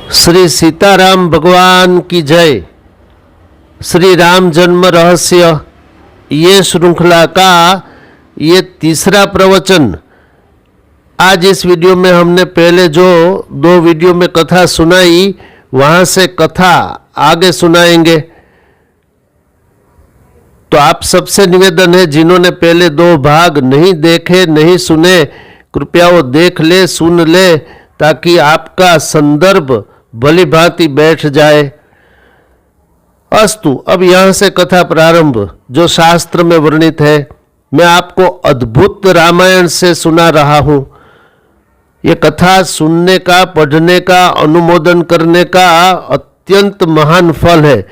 श्री सीताराम भगवान की जय। श्री राम जन्म रहस्य ये श्रृंखला का ये तीसरा प्रवचन। आज इस वीडियो में हमने पहले जो 2 वीडियो में कथा सुनाई वहाँ से कथा आगे सुनाएंगे। तो आप सबसे निवेदन है, जिन्होंने पहले 2 भाग नहीं देखे नहीं सुने, कृपया वो देख ले, सुन ले, ताकि आपका संदर्भ भली भांति बैठ जाए। अस्तु, अब यहाँ से कथा प्रारंभ जो शास्त्र में वर्णित है। मैं आपको अद्भुत रामायण से सुना रहा हूँ। ये कथा सुनने का, पढ़ने का, अनुमोदन करने का अत्यंत महान फल है,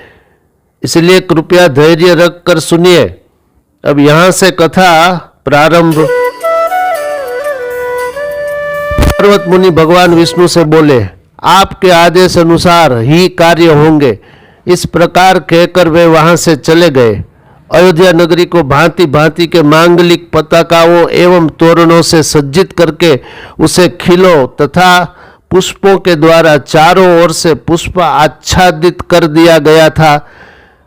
इसलिए कृपया धैर्य रखकर सुनिए। अब यहाँ से कथा प्रारंभ। पर्वत मुनि भगवान विष्णु से बोले, आपके आदेश अनुसार ही कार्य होंगे। इस प्रकार कहकर वे वहां से चले गए। अयोध्या नगरी को भांति भांति के मांगलिक पताकाओं एवं तोरणों से सज्जित करके उसे खिलों तथा पुष्पों के द्वारा चारों ओर से पुष्प आच्छादित कर दिया गया था।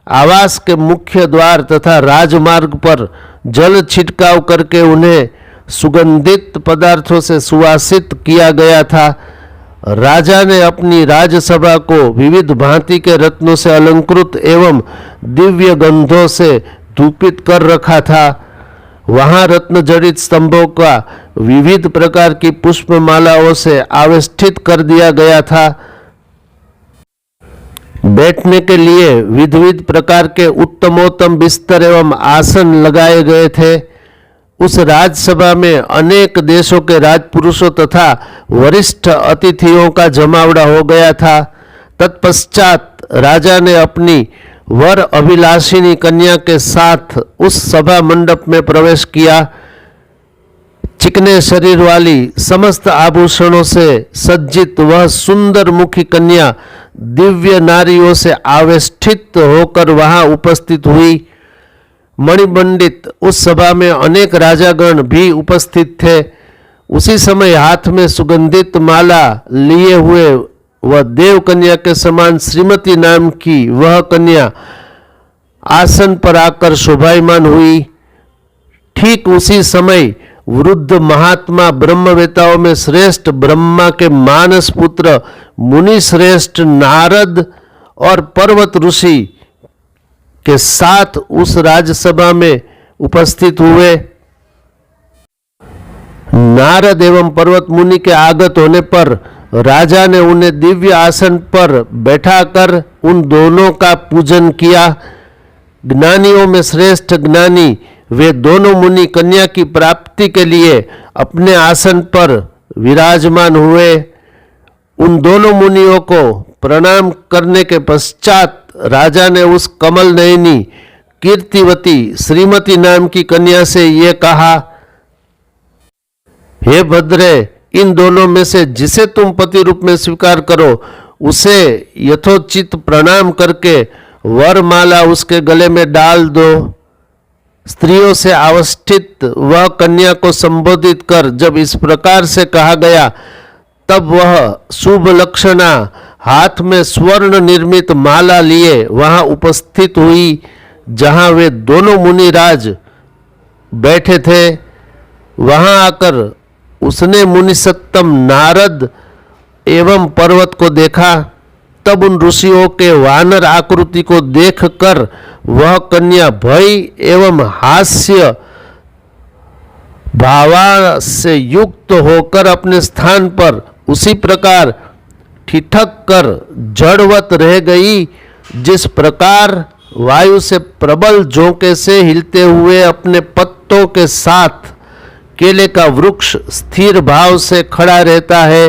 आवास के मुख्य द्वार तथा राजमार्ग पर जल छिड़काव करके उन्हें सुगंधित पदार्थों से सुवासित किया गया था। राजा ने अपनी राजसभा को विविध भांति के रत्नों से अलंकृत एवं दिव्य गंधों से धूपित कर रखा था। वहां रत्न जड़ित स्तंभों का विविध प्रकार की पुष्पमालाओं से आवेष्टित कर दिया गया था। बैठने के लिए विविध प्रकार के उत्तमोत्तम बिस्तर एवं आसन लगाए गए थे। उस राजसभा में अनेक देशों के राजपुरुषों तथा वरिष्ठ अतिथियों का जमावड़ा हो गया था। तत्पश्चात राजा ने अपनी वर अभिलाषिनी कन्या के साथ उस सभा मंडप में प्रवेश किया। चिकने शरीर वाली समस्त आभूषणों से सज्जित वह सुंदर मुखी कन्या दिव्य नारियों से आवेष्टित होकर वहां उपस्थित हुई। मणिमंडित उस सभा में अनेक राजागण भी उपस्थित थे। उसी समय हाथ में सुगंधित माला लिए हुए वह देव कन्या के समान श्रीमती नाम की वह कन्या आसन पर आकर शोभायमान हुई। ठीक उसी समय वृद्ध महात्मा ब्रह्मवेताओं में श्रेष्ठ ब्रह्मा के मानस पुत्र मुनि श्रेष्ठ नारद और पर्वत ऋषि के साथ उस राजसभा में उपस्थित हुए। नारद एवं पर्वत मुनि के आगत होने पर राजा ने उन्हें दिव्य आसन पर बैठाकर उन दोनों का पूजन किया। ज्ञानियों में श्रेष्ठ ज्ञानी वे दोनों मुनि कन्या की प्राप्ति के लिए अपने आसन पर विराजमान हुए। उन दोनों मुनियों को प्रणाम करने के पश्चात राजा ने उस कमल नयनी कीर्तिवती श्रीमती नाम की कन्या से ये कहा, हे भद्रे, इन दोनों में से जिसे तुम पति रूप में स्वीकार करो उसे यथोचित प्रणाम करके वरमाला उसके गले में डाल दो। स्त्रियों से आवेष्टित वह कन्या को संबोधित कर जब इस प्रकार से कहा गया, तब वह शुभ लक्षणा हाथ में स्वर्ण निर्मित माला लिए वहां उपस्थित हुई, जहां वे दोनों मुनिराज बैठे थे। वहां आकर उसने मुनिसत्तम नारद एवं पर्वत को देखा। तब उन ऋषियों के वानर आकृति को देखकर वह कन्या भय एवं हास्य भावा से युक्त होकर अपने स्थान पर उसी प्रकार ठिठक कर जड़वत रह गई, जिस प्रकार वायु से प्रबल झोंके से हिलते हुए अपने पत्तों के साथ केले का वृक्ष स्थिर भाव से खड़ा रहता है।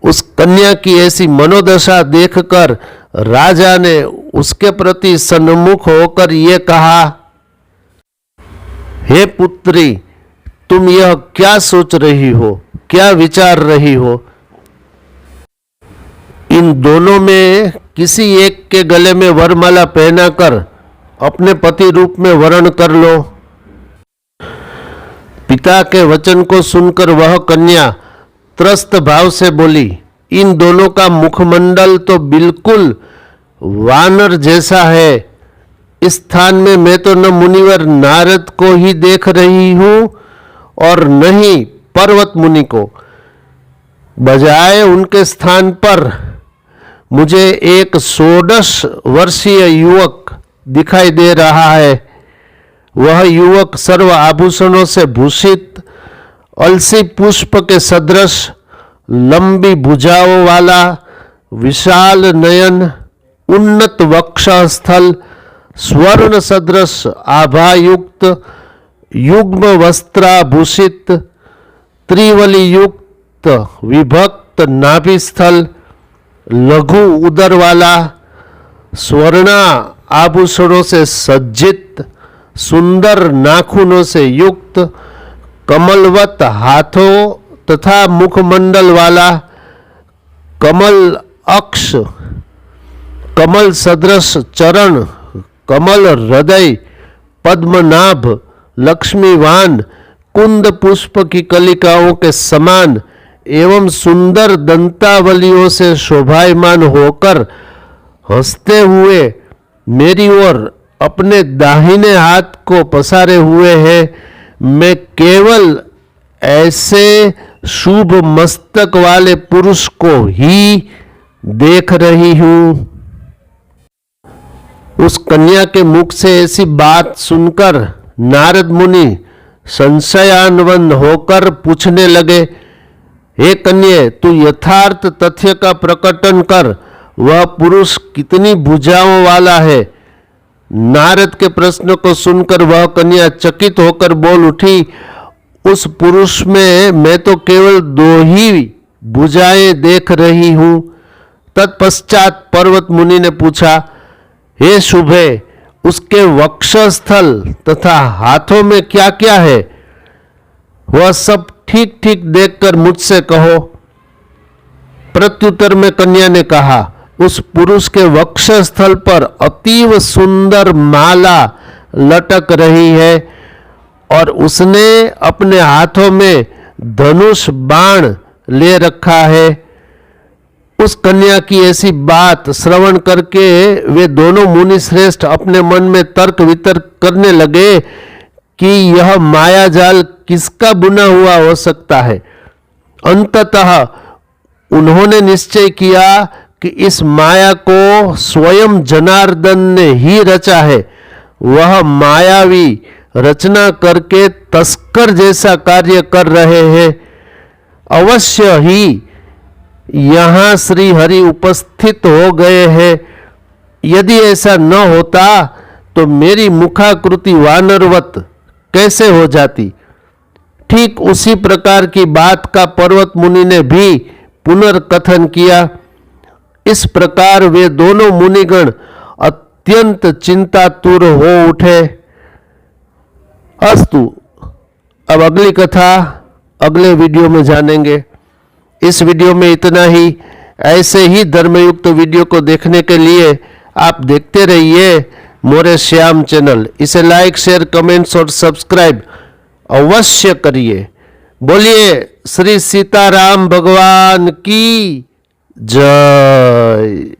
उस कन्या की ऐसी मनोदशा देखकर राजा ने उसके प्रति सन्मुख होकर ये कहा, हे पुत्री, तुम यह क्या सोच रही हो, क्या विचार रही हो? इन दोनों में किसी एक के गले में वरमाला पहनाकर अपने पति रूप में वर्ण कर लो। पिता के वचन को सुनकर वह कन्या त्रस्त भाव से बोली, इन दोनों का मुखमंडल तो बिल्कुल वानर जैसा है। इस स्थान में मैं तो न मुनिवर नारद को ही देख रही हूं और न ही पर्वत मुनि को। बजाय उनके स्थान पर मुझे एक 16 वर्षीय युवक दिखाई दे रहा है। वह युवक सर्व आभूषणों से भूषित, अलसी पुष्प के सदृश, लंबी भुजाओं वाला, विशाल नयन, उन्नत वक्षस्थल, स्वर्ण सदृश आभायुक्त, युग्म वस्त्राभूषित, त्रिवली युक्त, विभक्त नाभिस्थल, लघु उदर वाला, स्वर्ण आभूषणों से सज्जित, सुंदर नाखूनों से युक्त, कमलवत हाथों तथा मुखमंडल वाला, कमल अक्ष, कमल सदृश चरण, कमल हृदय, पद्मनाभ, लक्ष्मीवान, कुंद पुष्प की कलिकाओं के समान एवं सुंदर दंतावलियों से शोभायमान होकर हंसते हुए मेरी ओर अपने दाहिने हाथ को पसारे हुए है। मैं केवल ऐसे शुभ मस्तक वाले पुरुष को ही देख रही हूं। उस कन्या के मुख से ऐसी बात सुनकर नारद मुनि संशयान्वित होकर पूछने लगे, हे कन्ये, तू यथार्थ तथ्य का प्रकटन कर। वह पुरुष कितनी भुजाओं वाला है? नारद के प्रश्न को सुनकर वह कन्या चकित होकर बोल उठी, उस पुरुष में मैं तो केवल 2 ही भुजाएं देख रही हूं। तत्पश्चात पर्वत मुनि ने पूछा, हे शुभे, उसके वक्षस्थल तथा हाथों में क्या क्या है? वह सब ठीक ठीक देखकर मुझसे कहो। प्रत्युत्तर में कन्या ने कहा, उस पुरुष के वक्षस्थल पर अतीव सुंदर माला लटक रही है और उसने अपने हाथों में धनुष बाण ले रखा है। उस कन्या की ऐसी बात श्रवण करके वे दोनों मुनि श्रेष्ठ अपने मन में तर्क वितर्क करने लगे कि यह मायाजाल किसका बुना हुआ हो सकता है। अंततः उन्होंने निश्चय किया कि इस माया को स्वयं जनार्दन ने ही रचा है। वह मायावी रचना करके तस्कर जैसा कार्य कर रहे हैं। अवश्य ही यहाँ श्री हरि उपस्थित हो गए हैं। यदि ऐसा न होता तो मेरी मुखाकृति वानरवत कैसे हो जाती। ठीक उसी प्रकार की बात का पर्वत मुनि ने भी पुनर्कथन किया। इस प्रकार वे दोनों मुनिगण अत्यंत चिंतातुर हो उठे। अस्तु, अब अगली कथा अगले वीडियो में जानेंगे। इस वीडियो में इतना ही। ऐसे ही धर्मयुक्त वीडियो को देखने के लिए आप देखते रहिए मोरे श्याम चैनल। इसे लाइक, शेयर, कमेंट्स और सब्सक्राइब अवश्य करिए। बोलिए श्री सीताराम भगवान की जय।